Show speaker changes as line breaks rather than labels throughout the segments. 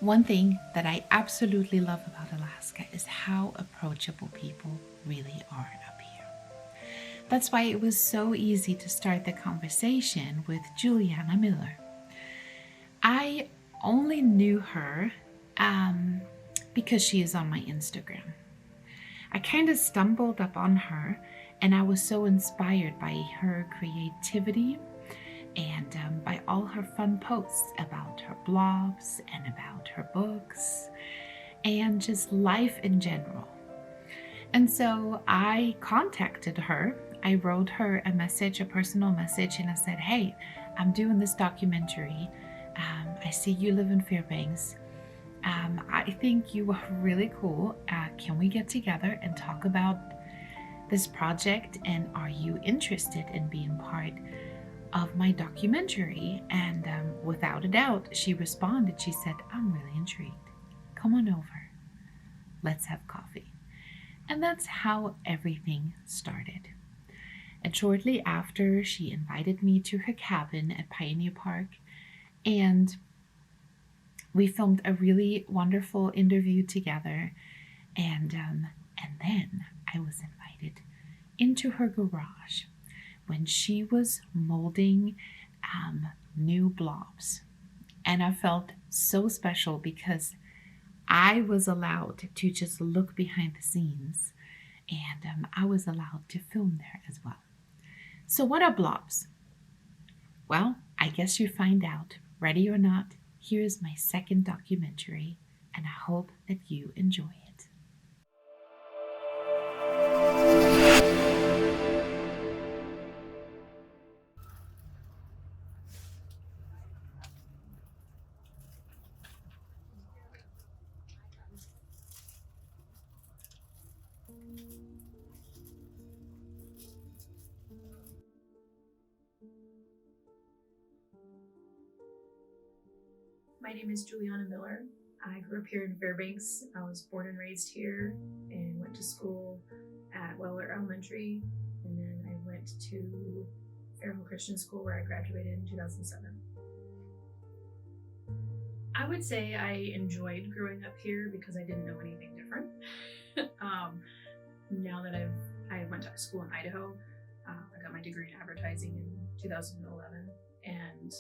One thing that I absolutely love about Alaska is how approachable people really are up here. That's why it was so easy to start the conversation with Juliana Miller. I only knew her because she is on my Instagram. I kind of stumbled upon her and I was so inspired by her creativity and by all her fun posts about her blobs and about her books and just life in general. And so I contacted her. I wrote her a message, a personal message, and I said, hey, I'm doing this documentary. I see you live in Fairbanks. I think you are really cool. Can we get together and talk about this project? And are you interested in being part of my documentary? And without a doubt, she responded. She said, I'm really intrigued. Come on over. Let's have coffee. And that's how everything started. And shortly after, she invited me to her cabin at Pioneer Park, and we filmed a really wonderful interview together. And then I was invited into her garage when she was molding new blobs. And I felt so special because I was allowed to just look behind the scenes, and I was allowed to film there as well. So what are blobs? Well, I guess you find out. Ready or not, here is my second documentary, and I hope that you enjoy it.
My name is Juliana Miller. I grew up here in Fairbanks. I was born and raised here and went to school at Weller Elementary, and then I went to Fairhill Christian School where I graduated in 2007. I would say I enjoyed growing up here because I didn't know anything different. Now that I went to school in Idaho, I got my degree in advertising in 2011, and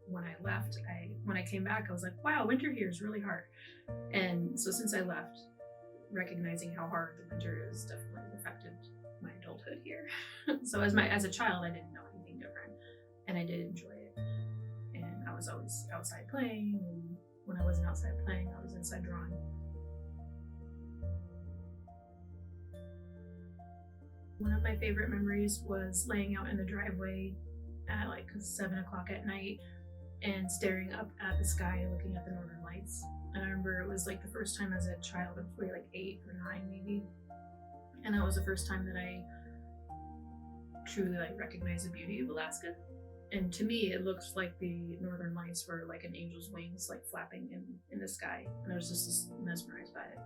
when I left, when I came back, I was like, wow, winter here is really hard. And so since I left, recognizing how hard the winter is definitely affected my adulthood here. So as a child, I didn't know anything different, and I did enjoy it. And I was always outside playing, and when I wasn't outside playing, I was inside drawing. One of my favorite memories was laying out in the driveway at like 7 o'clock at night and staring up at the sky, looking at the northern lights. And I remember it was like the first time as a child, I was probably like 8 or 9 maybe. And that was the first time that I truly like recognized the beauty of Alaska. And to me, it looked like the northern lights were like an angel's wings, like flapping in the sky. And I was just mesmerized by it.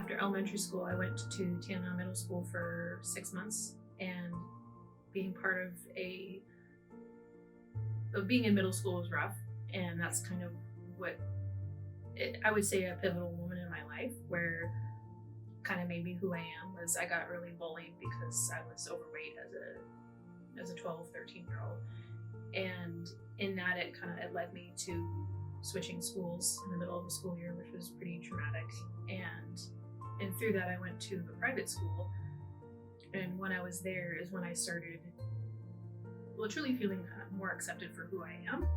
After elementary school, I went to Tiana Middle School for 6 months, and being part of being in middle school was rough, and that's kind of what I would say a pivotal moment in my life where kind of made me who I am. Was I got really bullied because I was overweight as a 12, 13-year-old, and in that it led me to switching schools in the middle of the school year, which was pretty traumatic. And through that, I went to a private school, and when I was there is when I started truly feeling more accepted for who I am,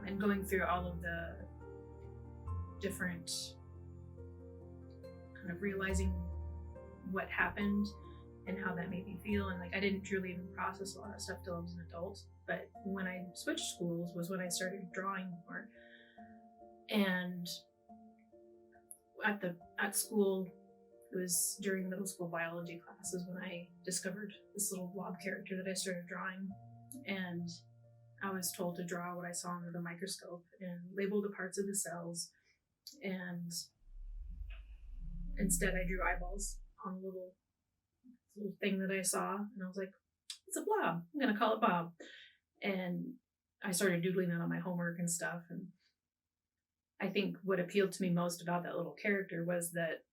and going through all of the different kind of realizing what happened and how that made me feel. And like I didn't truly even process a lot of stuff till I was an adult, but when I switched schools was when I started drawing more. And at school, it was during middle school biology classes when I discovered this little blob character that I started drawing. And I was told to draw what I saw under the microscope and label the parts of the cells. And instead I drew eyeballs on a little thing that I saw, and I was like, it's a blob. I'm gonna call it Bob. And I started doodling that on my homework and stuff, and I think what appealed to me most about that little character was that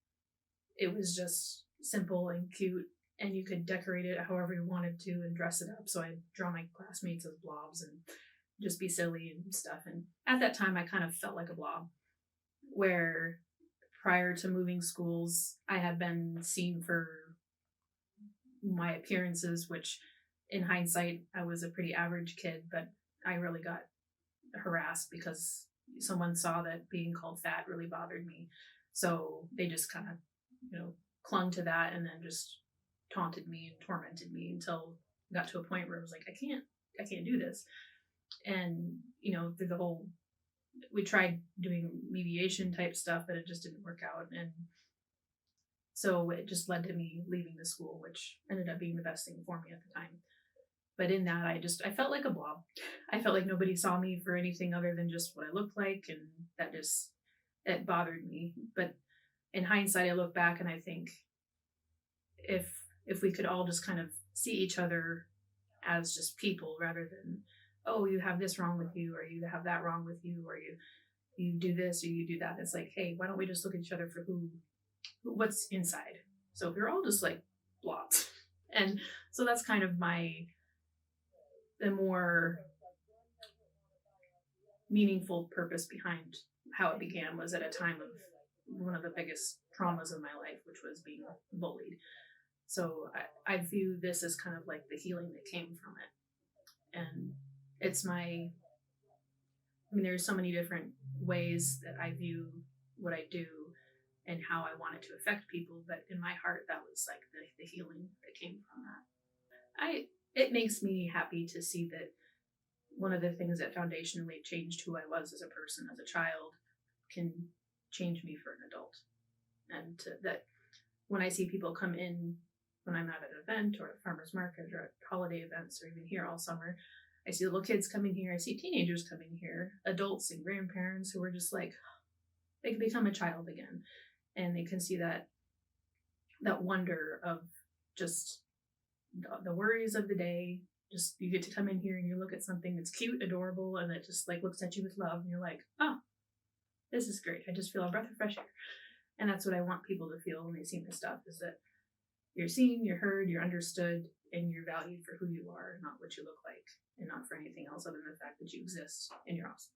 it was just simple and cute, and you could decorate it however you wanted to and dress it up. So I draw my classmates as blobs and just be silly and stuff. And at that time, I kind of felt like a blob, where prior to moving schools, I had been seen for my appearances, which in hindsight, I was a pretty average kid, but I really got harassed because someone saw that being called fat really bothered me. So they just kind of, clung to that and then just taunted me and tormented me until I got to a point where I was like, I can't do this. And, through the whole, we tried doing mediation type stuff, but it just didn't work out. And so it just led to me leaving the school, which ended up being the best thing for me at the time. But in that, I felt like a blob. I felt like nobody saw me for anything other than just what I looked like. And that it bothered me. But in hindsight, I look back and I think if we could all just kind of see each other as just people rather than, oh, you have this wrong with you, or you have that wrong with you, or you do this or you do that. It's like, hey, why don't we just look at each other for what's inside? So if you're all just like blobs. And so that's kind of the more meaningful purpose behind how it began, was at a time of one of the biggest traumas of my life, which was being bullied. So I view this as kind of like the healing that came from it. And it's there's so many different ways that I view what I do and how I want it to affect people, but in my heart, that was like the healing that came from that. It makes me happy to see that one of the things that foundationally changed who I was as a person, as a child, can change me for an adult. And that when I see people come in, when I'm at an event or at farmer's market or at holiday events or even here all summer, I see little kids coming here, I see teenagers coming here, adults and grandparents who are just like, they can become a child again. And they can see that wonder of just the worries of the day. Just you get to come in here and you look at something that's cute, adorable, and it just like looks at you with love, and you're like, oh, this is great. I just feel a breath of fresh air. And that's what I want people to feel when they see my stuff, is that you're seen, you're heard, you're understood, and you're valued for who you are, not what you look like, and not for anything else other than the fact that you exist and you're awesome.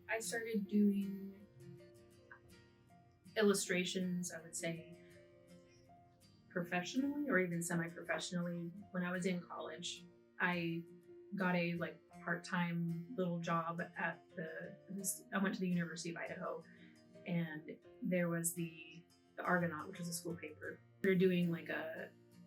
I started doing illustrations, I would say, professionally or even semi-professionally when I was in college. I got a part-time little job at I went to the University of Idaho, and there was the Argonaut, which is a school paper. We were doing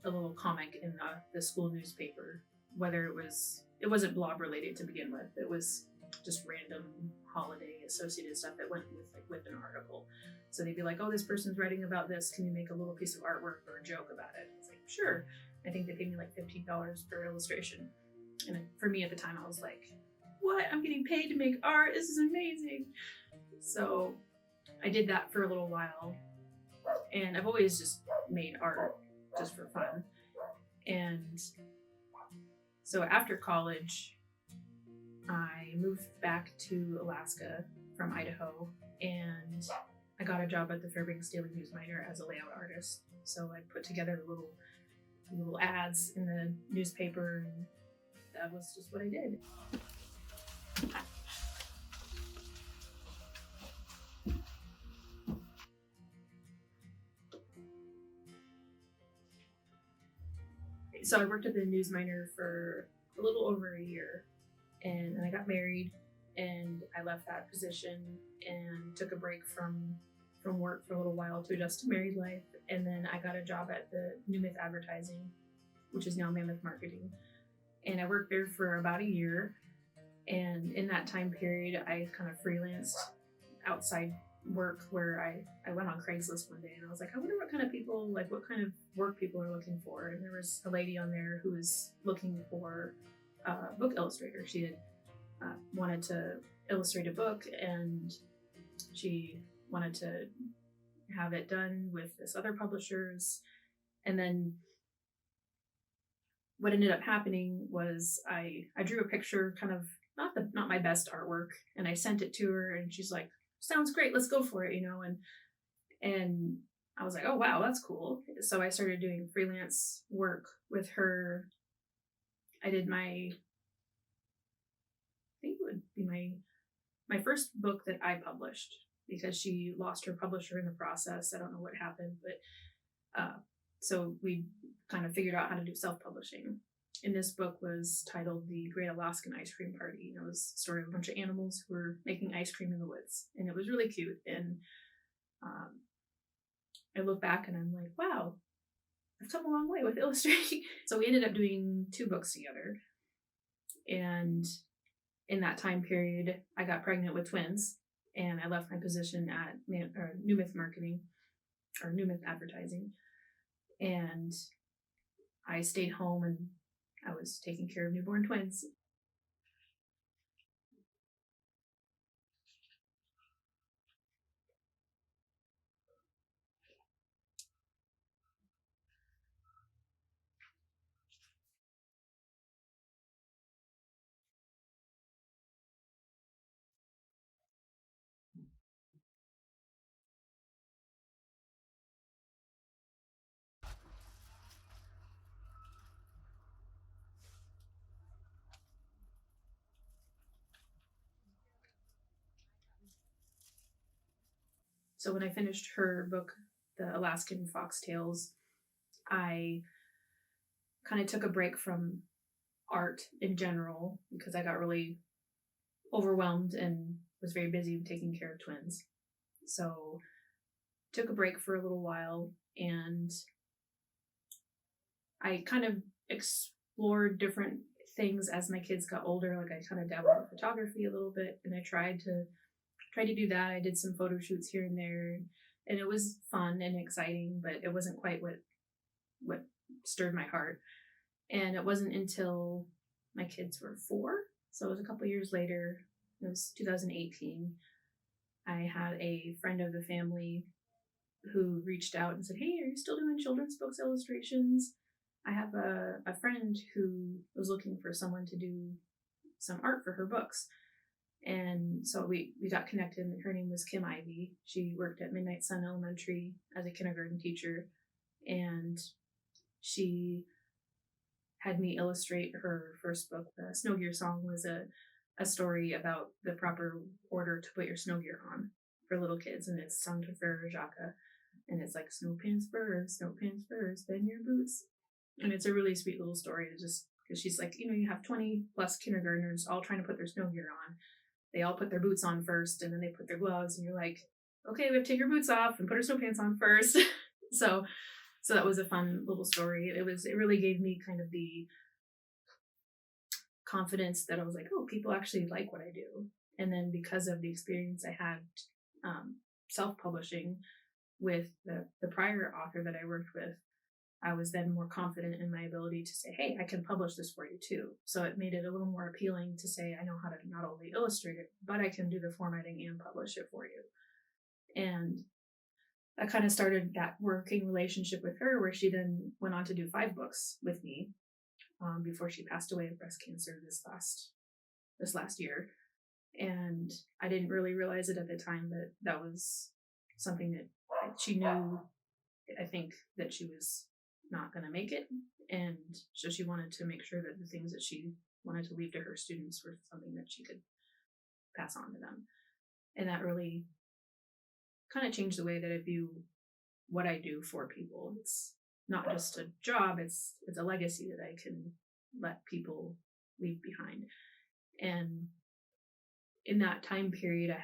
a little comic in the school newspaper, whether it wasn't blob related to begin with. It was just random holiday associated stuff that went with an article. So they'd be like, oh, this person's writing about this. Can you make a little piece of artwork or a joke about it? It's like, sure. I think they paid me $15 per illustration. And for me at the time, I was like, what? I'm getting paid to make art? This is amazing. So I did that for a little while. And I've always just made art just for fun. And so after college, I moved back to Alaska from Idaho, and I got a job at the Fairbanks Daily News Miner as a layout artist. So I put together little ads in the newspaper, and that was just what I did. So I worked at the News Miner for a little over a year, and then I got married, and I left that position and took a break from work for a little while to adjust to married life, and then I got a job at the New Myth Advertising, which is now Mammoth Marketing, and I worked there for about a year. And in that time period, I kind of freelanced outside work where I went on Craigslist one day and I was like, I wonder what kind of people, like what kind of work people are looking for. And there was a lady on there who was looking for a book illustrator. She had wanted to illustrate a book, and she wanted to have it done with this other publishers. And then what ended up happening was I drew a picture, kind of not my best artwork, and I sent it to her, and she's like, sounds great, let's go for it, and I was like, oh wow, that's cool. So I started doing freelance work with her. I did I think it would be my first book that I published, because she lost her publisher in the process. I don't know what happened, but so we kind of figured out how to do self-publishing. And this book was titled The Great Alaskan Ice Cream Party. And it was a story of a bunch of animals who were making ice cream in the woods. And it was really cute. And I look back and I'm like, wow, I've come a long way with illustrating. So we ended up doing 2 books together. And in that time period, I got pregnant with twins, and I left my position at New Myth Marketing, or New Myth Advertising. And I stayed home and I was taking care of newborn twins. So when I finished her book, The Alaskan Foxtails, I kind of took a break from art in general because I got really overwhelmed and was very busy taking care of twins. So took a break for a little while, and I kind of explored different things as my kids got older. Like I kind of dabbled in photography a little bit, and I tried to do that. I did some photo shoots here and there, and it was fun and exciting, but it wasn't quite what stirred my heart. And it wasn't until my kids were 4, so it was a couple years later, it was 2018, I had a friend of the family who reached out and said, hey, are you still doing children's books illustrations? I have a friend who was looking for someone to do some art for her books. And so we got connected, and her name was Kim Ivy. She worked at Midnight Sun Elementary as a kindergarten teacher, and she had me illustrate her first book. The Snow Gear Song was a story about the proper order to put your snow gear on for little kids, and it's sung to Frere Jacques, and it's like snow pants first, bend your boots. And it's a really sweet little story, to just because she's like, you have 20 plus kindergartners all trying to put their snow gear on. They all put their boots on first, and then they put their gloves, and you're like, okay, we have to take your boots off and put our snow pants on first. So that was a fun little story. It really gave me kind of the confidence that I was like, oh, people actually like what I do. And then because of the experience I had self-publishing with the prior author that I worked with, I was then more confident in my ability to say, hey, I can publish this for you too. So it made it a little more appealing to say, I know how to not only illustrate it, but I can do the formatting and publish it for you. And I kind of started that working relationship with her, where she then went on to do 5 books with me before she passed away of breast cancer this last year. And I didn't really realize it at the time, but that was something that she knew. I think that she was not going to make it, and so she wanted to make sure that the things that she wanted to leave to her students were something that she could pass on to them. And that really kind of changed the way that I view what I do for people. not just a job, it's a legacy that I can let people leave behind. And in that time period, I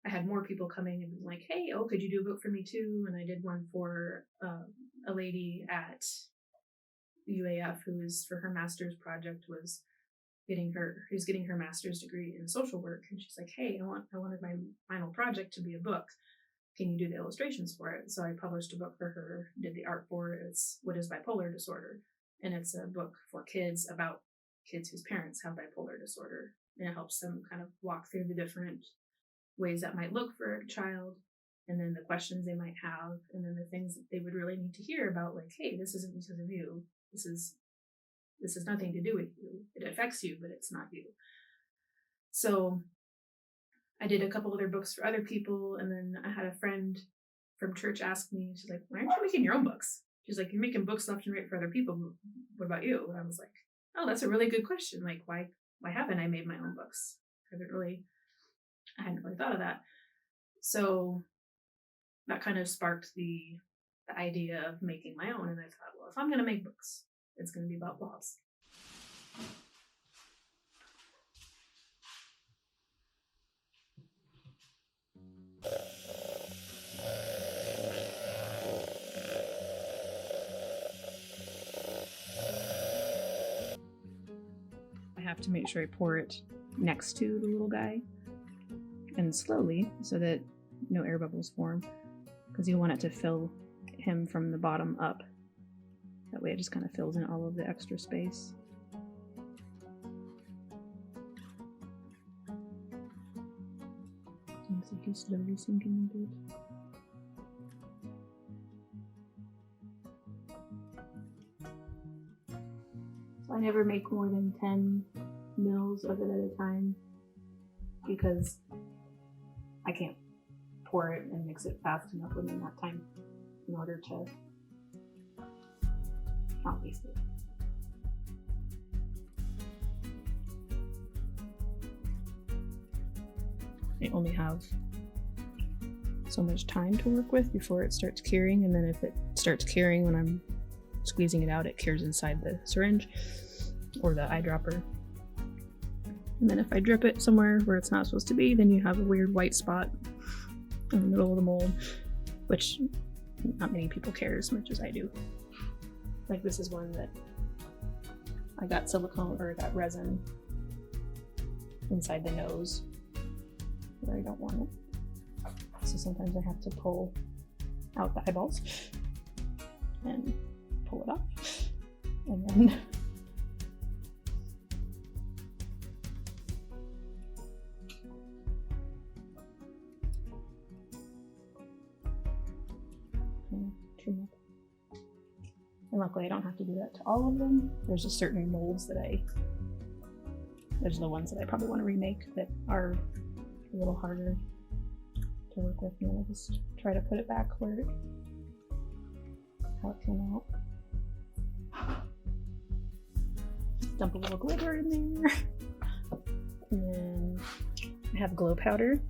had more people coming and being like, hey, oh, could you do a book for me too? And I did one for a lady at UAF who was, for her master's project, was getting her master's degree in social work. And she's like, hey, I wanted my final project to be a book. Can you do the illustrations for it? So I published a book for her, did the art for it. It's What is Bipolar Disorder? And it's a book for kids about kids whose parents have bipolar disorder. And it helps them kind of walk through the different ways that might look for a child, and then the questions they might have, and then the things that they would really need to hear about, like, hey, this isn't because of you. This is nothing to do with you. It affects you, but it's not you. So I did a couple other books for other people, and then I had a friend from church ask me, she's like, why aren't you making your own books? She's like, you're making books left and right for other people. What about you? And I was like, oh, that's a really good question. Like, why haven't I made my own books? I hadn't really thought of that. So that kind of sparked the idea of making my own. And I thought, well, if I'm going to make books, it's going to be about blobs. I have to make sure I pour it next to the little guy and slowly so that no air bubbles form, because you want it to fill him from the bottom up. That way it just kind of fills in all of the extra space. Seems like he's slowly sinking into it. So I never make more than 10 mils of it at a time, because I can't pour it and mix it fast enough within that time in order to not waste it. I only have so much time to work with before it starts curing, and then if it starts curing when I'm squeezing it out, it cures inside the syringe or the eyedropper. And then if I drip it somewhere where it's not supposed to be, then you have a weird white spot in the middle of the mold, which not many people care as much as I do. Like, this is one that I got silicone, or got resin inside the nose where I don't want it. So sometimes I have to pull out the eyeballs and pull it off, and then trim up. And luckily I don't have to do that to all of them. There's just certain molds that there's the ones that I probably want to remake that are a little harder to work with, and then I just try to put it back how it came out. Dump a little glitter in there. And then I have glow powder,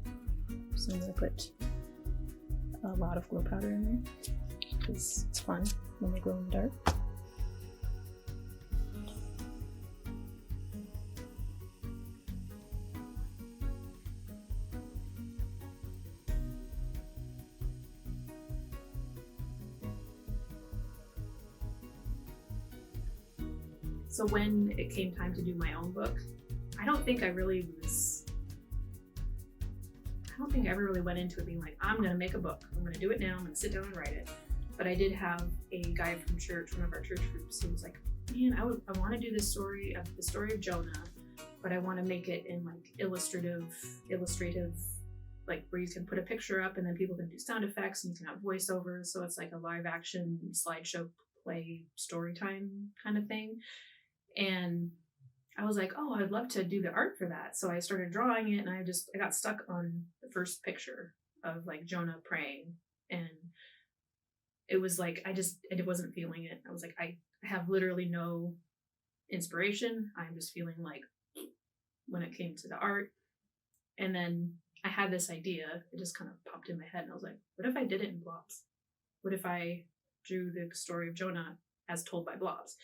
so I'm going to put a lot of glow powder in there because it's fun when they glow in the dark. So when it came time to do my own book, I don't think I ever really went into it being like, I'm going to make a book. I'm going to do it now. I'm going to sit down and write it. But I did have a guy from church, one of our church groups, who was like, man, I want to do the story of Jonah, but I want to make it in like illustrative, like where you can put a picture up and then people can do sound effects and you can have voiceovers. So it's like a live action slideshow play story time kind of thing. And I was like, oh, I'd love to do the art for that. So I started drawing it, and I got stuck on the first picture of like Jonah praying. And it was like, I wasn't feeling it. I was like, I have literally no inspiration. I'm just feeling like when it came to the art. And then I had this idea. It just kind of popped in my head, and I was like, what if I did it in blobs? What if I drew the story of Jonah as told by blobs.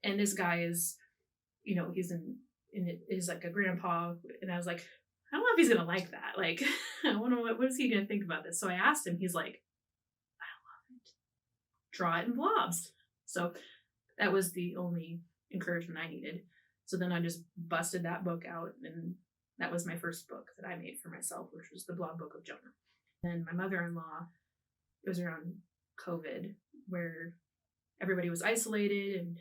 And this guy is, he's in it is like a grandpa, and I was like, I don't know if he's gonna like that. Like, I wonder what is he gonna think about this. So I asked him. He's like, I love it. Draw it in blobs. So that was the only encouragement I needed. So then I just busted that book out, and that was my first book that I made for myself, which was the Blob Book of Jonah. And my mother-in-law, it was around COVID, where everybody was isolated and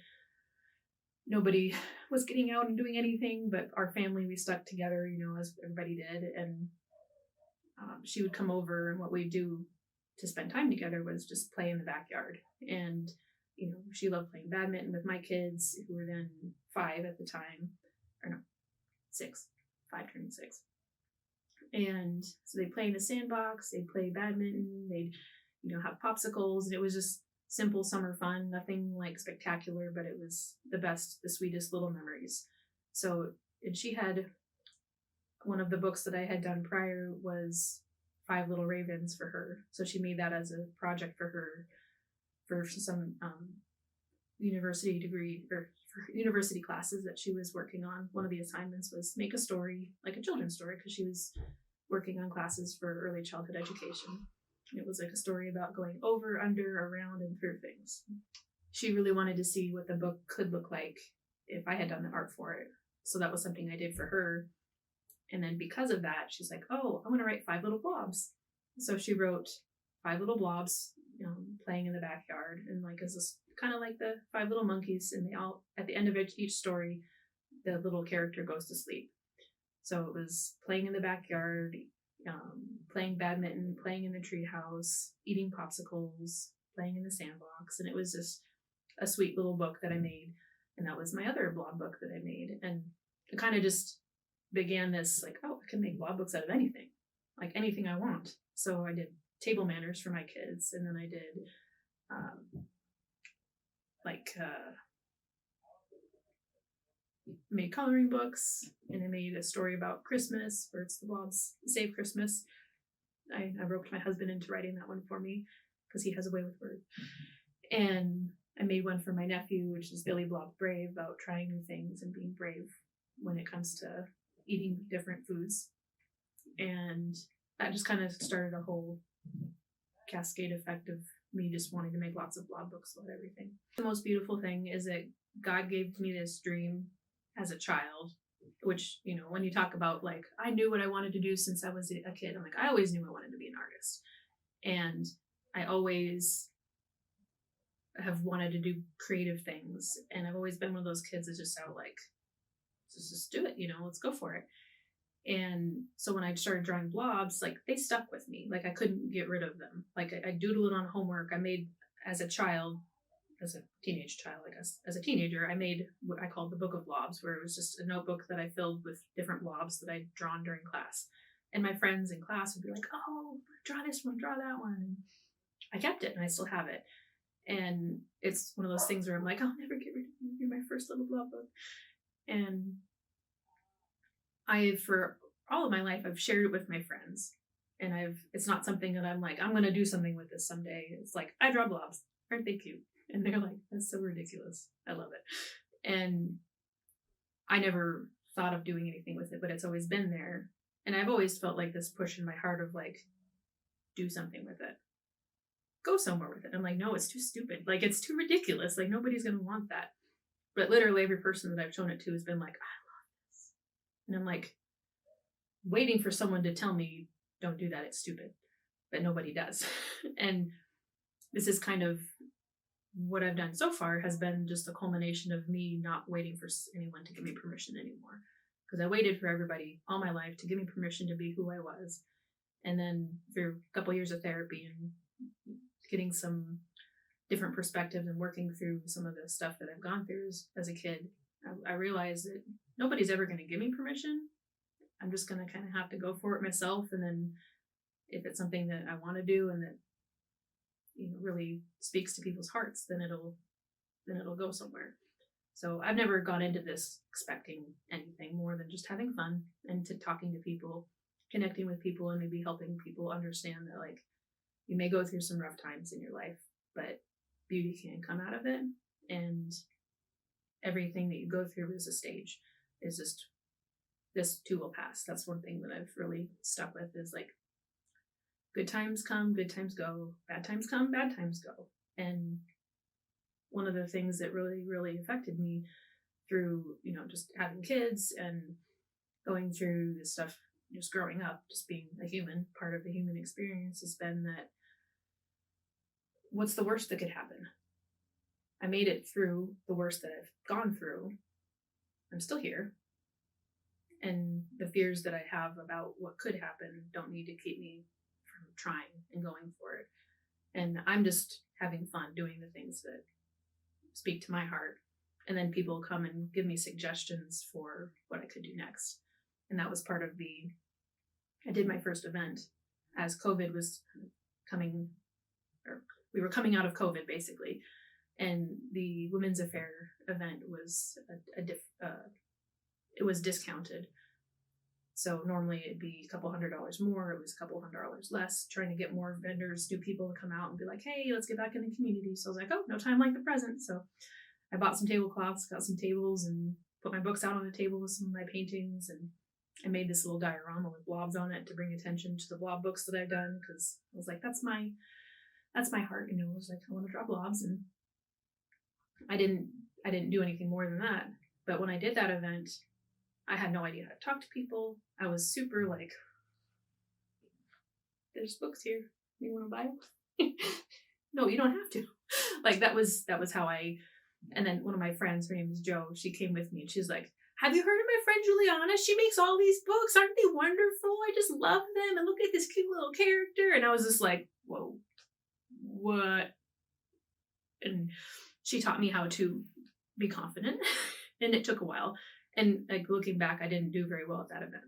nobody was getting out and doing anything, but our family, we stuck together, as everybody did. And she would come over, and what we'd do to spend time together was just play in the backyard. And, she loved playing badminton with my kids, who were then 5 at the time, or no, 6, 5 turning 6. And so they'd play in the sandbox, they'd play badminton, they'd, have popsicles, and it was just simple summer fun, nothing like spectacular, but it was the best, the sweetest little memories. So, and she had, one of the books that I had done prior was 5 Little Ravens for her. So she made that as a project for her, for some university degree, or for university classes that she was working on. One of the assignments was make a story, like a children's story, because she was working on classes for early childhood education. It was like a story about going over, under, around, and through things. She really wanted to see what the book could look like if I had done the art for it. So that was something I did for her. And then because of that, she's like, oh, I want to write 5 little blobs. So she wrote 5 little blobs, playing in the backyard. And like, as this kind of like the 5 little monkeys, and they all, at the end of each story, the little character goes to sleep. So it was playing in the backyard, playing badminton, playing in the treehouse, eating popsicles, playing in the sandbox. And it was just a sweet little book that I made. And that was my other blob book that I made. And it kind of just began this, like, oh, I can make blob books out of anything, like anything I want. So I did table manners for my kids. And then I did made coloring books, and I made a story about Christmas, where it's the blobs save Christmas. I roped my husband into writing that one for me because he has a way with words. And I made one for my nephew, which is Billy Blob Brave, about trying new things and being brave when it comes to eating different foods. And that just kind of started a whole cascade effect of me just wanting to make lots of blob books about everything. The most beautiful thing is that God gave me this dream as a child, which, when you talk about, like, I knew what I wanted to do since I was a kid. I'm like, I always knew I wanted to be an artist. And I always have wanted to do creative things. And I've always been one of those kids that just out like, just do it, let's go for it. And so when I started drawing blobs, like, they stuck with me. Like, I couldn't get rid of them. Like, I doodled on homework. I made, as a child, as a teenage child, I guess, as a teenager, I made what I called the Book of Blobs, where it was just a notebook that I filled with different blobs that I'd drawn during class. And my friends in class would be like, oh, draw this one, draw that one. And I kept it, and I still have it. And it's one of those things where I'm like, I'll never get rid of you. You're my first little blob book. And for all of my life, I've shared it with my friends. And it's not something that I'm like, I'm going to do something with this someday. It's like, I draw blobs. Aren't they cute? And they're like, that's so ridiculous. I love it. And I never thought of doing anything with it, but it's always been there. And I've always felt like this push in my heart of like, do something with it. Go somewhere with it. I'm like, no, it's too stupid. Like, it's too ridiculous. Like, nobody's going to want that. But literally every person that I've shown it to has been like, I love this. And I'm like, waiting for someone to tell me, don't do that, it's stupid. But nobody does. And this is kind of what I've done so far, has been just a culmination of me not waiting for anyone to give me permission anymore. Because I waited for everybody all my life to give me permission to be who I was. And then through a couple years of therapy and getting some different perspectives and working through some of the stuff that I've gone through as a kid, I realized that nobody's ever going to give me permission. I'm just going to kind of have to go for it myself. And then if it's something that I want to do and that, really speaks to people's hearts, then it'll go somewhere. So I've never gone into this expecting anything more than just having fun and talking to people, connecting with people, and maybe helping people understand that, like, you may go through some rough times in your life, but beauty can come out of it, and everything that you go through is a stage. Is just, this too will pass. That's one thing that I've really stuck with, is like, good times come, good times go, bad times come, bad times go. And one of the things that really, really affected me through, just having kids and going through this stuff, just growing up, just being a human, part of the human experience, has been that, what's the worst that could happen? I made it through the worst that I've gone through. I'm still here. And the fears that I have about what could happen don't need to keep me from trying and going for it. And I'm just having fun doing the things that speak to my heart. And then people come and give me suggestions for what I could do next. And that was part of I did my first event as COVID was coming, or we were coming out of COVID basically. And the Women's Affair event was it was discounted. So normally it'd be a couple $100 more. It was a couple $100 less, trying to get more vendors, new people to come out and be like, hey, let's get back in the community. So I was like, oh, no time like the present. So I bought some tablecloths, got some tables, and put my books out on the table with some of my paintings. And I made this little diorama with blobs on it to bring attention to the blob books that I've done, because I was like, that's my heart. I was like, I want to draw blobs. And I didn't do anything more than that. But when I did that event, I had no idea how to talk to people. I was super like, there's books here. You want to buy them? No, you don't have to. Like that was how and then one of my friends, her name is Jo, she came with me and she's like, have you heard of my friend Juliana? She makes all these books. Aren't they wonderful? I just love them. And look at this cute little character. And I was just like, whoa, what? And she taught me how to be confident. And it took a while. And like looking back, I didn't do very well at that event.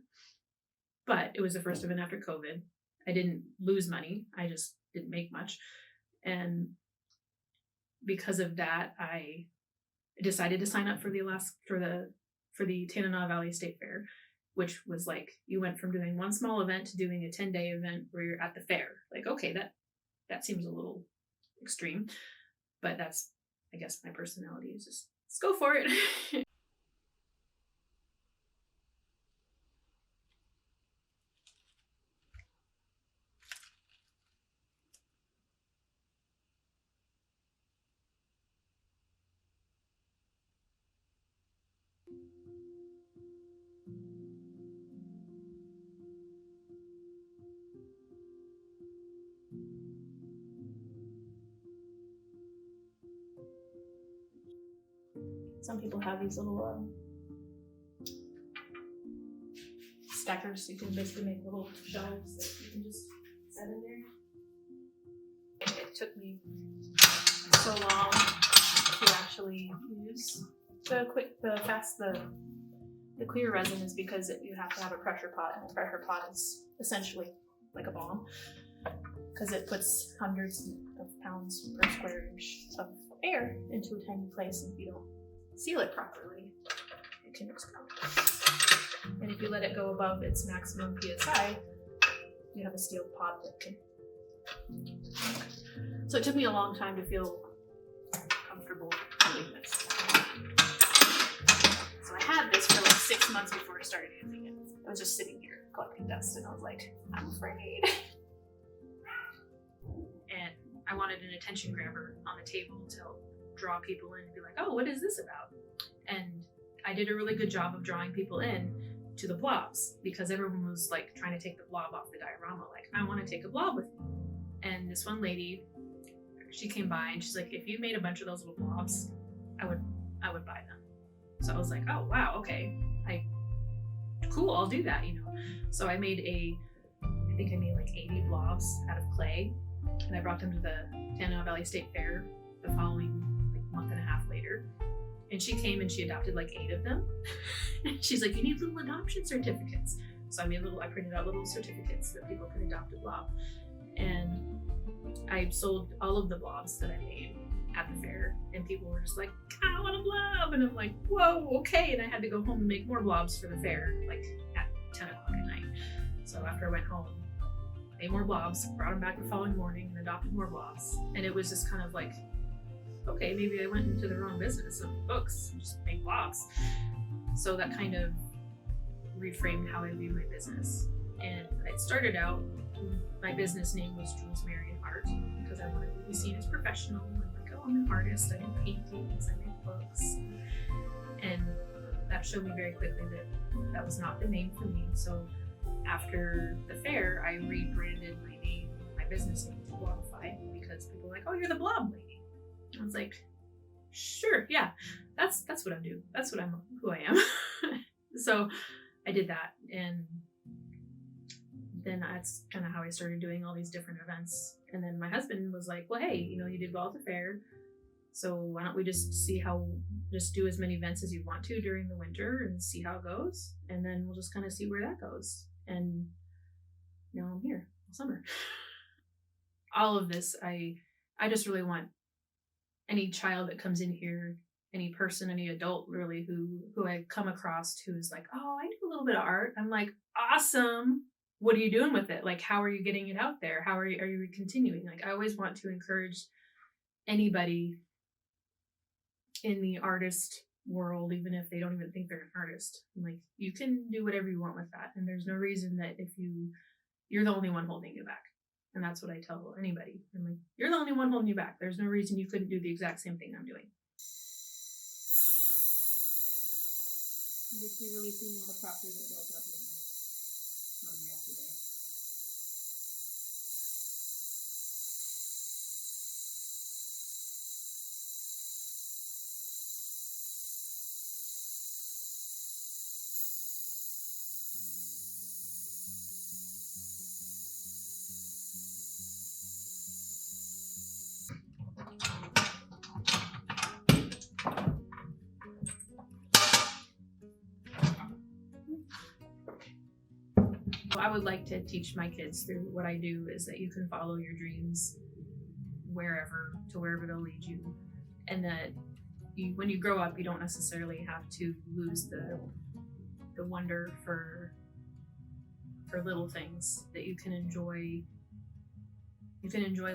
But it was the first event after COVID. I didn't lose money. I just didn't make much. And because of that, I decided to sign up for the Tanana Valley State Fair, which was like, you went from doing one small event to doing a 10-day event where you're at the fair. Like, okay, that seems a little extreme, but that's, I guess, my personality is just, let's go for it. Some people have these little stackers. You can basically make little shelves that you can just set in there. It took me so long to actually use the clear resin, is because you have to have a pressure pot, and a pressure pot is essentially like a bomb, because it puts hundreds of pounds per square inch of air into a tiny place, and if you don't seal it properly, it can explode. And if you let it go above its maximum PSI, you have a steel pot that can. So it took me a long time to feel comfortable doing this. So I had this for like 6 months before I started using it. I was just sitting here collecting dust, and I was like, I'm afraid. And I wanted an attention grabber on the table to help draw people in and be like, oh, what is this about? And I did a really good job of drawing people in to the blobs, because everyone was like trying to take the blob off the diorama. Like, I want to take a blob with me. And this one lady, she came by and she's like, if you made a bunch of those little blobs, I would buy them. So I was like, oh wow, okay, cool, I'll do that, So I made I think I made like 80 blobs out of clay, and I brought them to the Tanana Valley State Fair the following month and a half later. And she came and she adopted like 8 of them. She's like, you need little adoption certificates. So I printed out little certificates that people could adopt a blob. And I sold all of the blobs that I made at the fair, and people were just like, I want a blob. And I'm like, whoa, okay. And I had to go home and make more blobs for the fair, like at 10 o'clock at night. So after I went home, made more blobs, brought them back the following morning and adopted more blobs. And it was just kind of like okay, maybe I went into the wrong business of books and just make blobs. So that kind of reframed how I view my business. And I started out, my business name was Jules Marion Art because I wanted to be seen as professional. I'm like, oh, I'm an artist, I do paintings, I make books. And that showed me very quickly that that was not the name for me. So after the fair, I rebranded my business name to Blobbify because people were like, oh, you're the blob lady. I was like, sure, yeah, that's what I do. That's what who I am. So I did that, and then that's kind of how I started doing all these different events. And then my husband was like, well, hey, you did well at the fair, so why don't we just do as many events as you want to during the winter and see how it goes, and then we'll just kind of see where that goes. And now I'm here all summer. All of this, I just really want any child that comes in here, any person, any adult really who I come across who's like, oh, I do a little bit of art. I'm like, awesome. What are you doing with it? Like, how are you getting it out there? How are you continuing? Like, I always want to encourage anybody in the artist world, even if they don't even think they're an artist. I'm like, you can do whatever you want with that. And there's no reason that if you're the only one holding you back. And that's what I tell anybody. I'm like, you're the only one holding you back. There's no reason you couldn't do the exact same thing I'm doing. You can see releasing all the crafters that built up from yesterday. I would like to teach my kids through what I do is that you can follow your dreams wherever they'll lead you, and that when you grow up, you don't necessarily have to lose the wonder for little things, that you can enjoy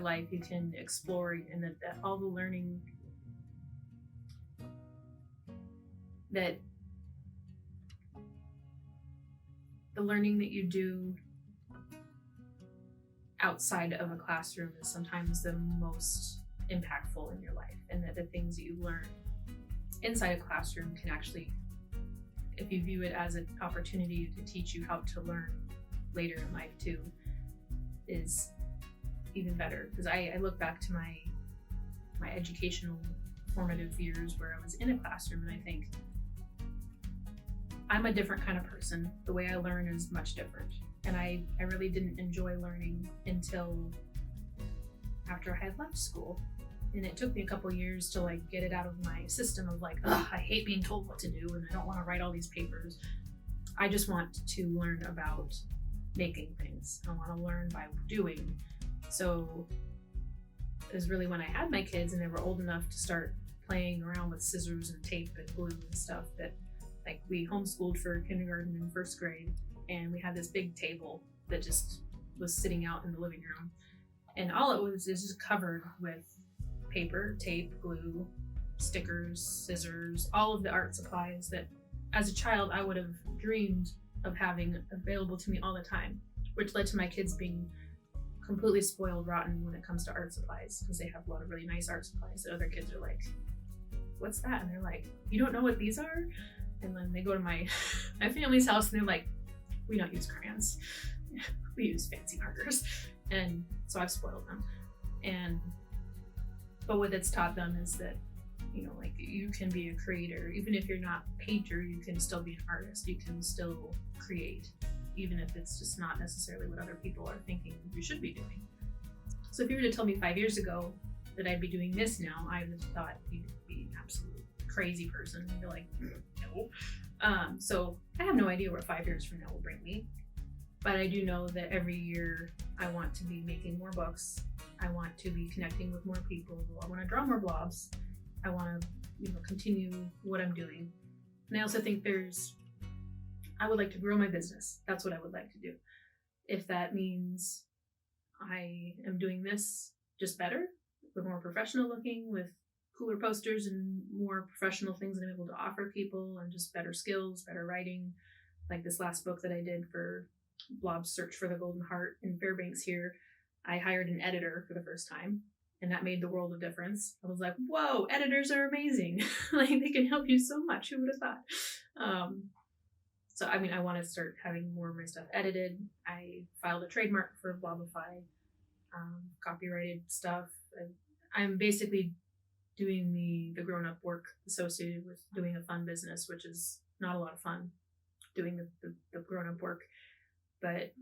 life, you can explore, and that all the learning that you do outside of a classroom is sometimes the most impactful in your life, and that the things that you learn inside a classroom can actually, if you view it as an opportunity to teach you how to learn later in life too, is even better. Because I look back to my educational formative years where I was in a classroom, and I think I'm a different kind of person. The way I learn is much different. And I really didn't enjoy learning until after I had left school. And it took me a couple years to get it out of my system of I hate being told what to do, and I don't want to write all these papers. I just want to learn about making things. I want to learn by doing. So it was really when I had my kids and they were old enough to start playing around with scissors and tape and glue and stuff that we homeschooled for kindergarten and first grade, and we had this big table that just was sitting out in the living room, and all it was is just covered with paper, tape, glue, stickers, scissors, all of the art supplies that as a child I would have dreamed of having available to me all the time, which led to my kids being completely spoiled rotten when it comes to art supplies, because they have a lot of really nice art supplies that other kids are like, what's that? And they're like, you don't know what these are? And then they go to my family's house and they're like, we don't use crayons, we use fancy markers. And so I've spoiled them. But what it's taught them is that, you can be a creator. Even if you're not a painter, you can still be an artist. You can still create, even if it's just not necessarily what other people are thinking you should be doing. So if you were to tell me 5 years ago that I'd be doing this now, I would have thought you'd be an absolute crazy person. You'd be like, no. So I have no idea what 5 years from now will bring me, but I do know that every year I want to be making more books. I want to be connecting with more people. I want to draw more blobs. I want to, continue what I'm doing. And I also think I would like to grow my business. That's what I would like to do. If that means I am doing this just better, with more professional looking, with cooler posters and more professional things that I'm able to offer people, and just better skills, better writing. Like this last book that I did for Blob's Search for the Golden Heart in Fairbanks here, I hired an editor for the first time, and that made the world of difference. I was like, whoa, editors are amazing. Like, they can help you so much. Who would have thought? So, I mean, I want to start having more of my stuff edited. I filed a trademark for Blobbify, copyrighted stuff. I'm basically doing the grown-up work associated with doing a fun business, which is not a lot of fun, doing the grown-up work, but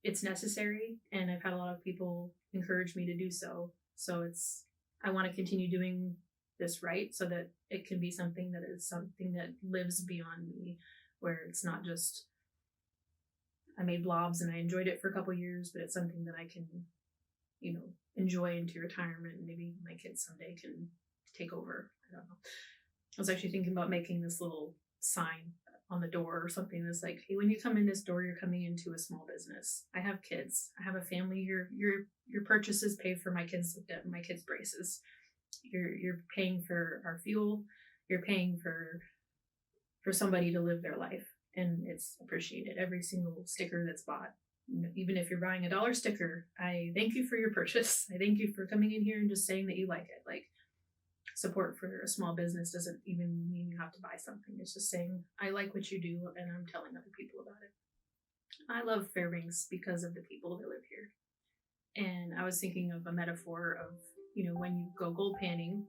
it's necessary, and I've had a lot of people encourage me to do so. So I want to continue doing this right, so that it can be something that lives beyond me, where it's not just I made blobs and I enjoyed it for a couple years, but it's something that I can, enjoy into retirement, and maybe my kids someday can take over. I don't know. I was actually thinking about making this little sign on the door or something that's like, hey, when you come in this door, you're coming into a small business. I have kids. I have a family. Your purchases pay for my kids' braces. You're paying for our fuel. You're paying for somebody to live their life, and it's appreciated. Every single sticker that's bought, even if you're buying a $1 sticker, I thank you for your purchase. I thank you for coming in here and just saying that you like it. Like, support for a small business doesn't even mean you have to buy something. It's just saying, I like what you do, and I'm telling other people about it. I love Fairbanks because of the people that live here. And I was thinking of a metaphor of, when you go gold panning,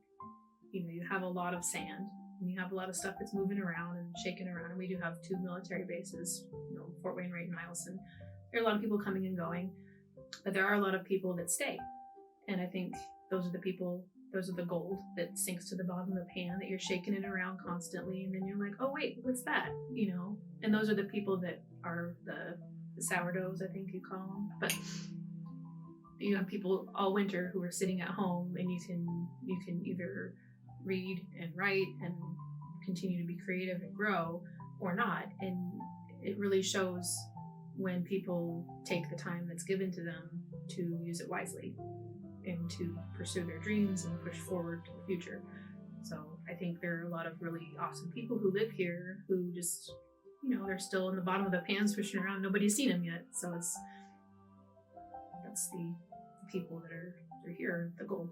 you have a lot of sand, and you have a lot of stuff that's moving around and shaking around. And we do have 2 military bases, Fort Wainwright and Eielson. There are a lot of people coming and going, but there are a lot of people that stay. And I think those are the gold that sinks to the bottom of the pan, that you're shaking it around constantly, and then you're like, oh wait, what's that? And those are the people that are the sourdoughs, I think you call them. But you have people all winter who are sitting at home, and you can either read and write and continue to be creative and grow, or not. And it really shows when people take the time that's given to them to use it wisely and to pursue their dreams and push forward to the future. So I think there are a lot of really awesome people who live here who just, they're still in the bottom of the pan swishing around. Nobody's seen them yet. So that's the people that are here, the gold.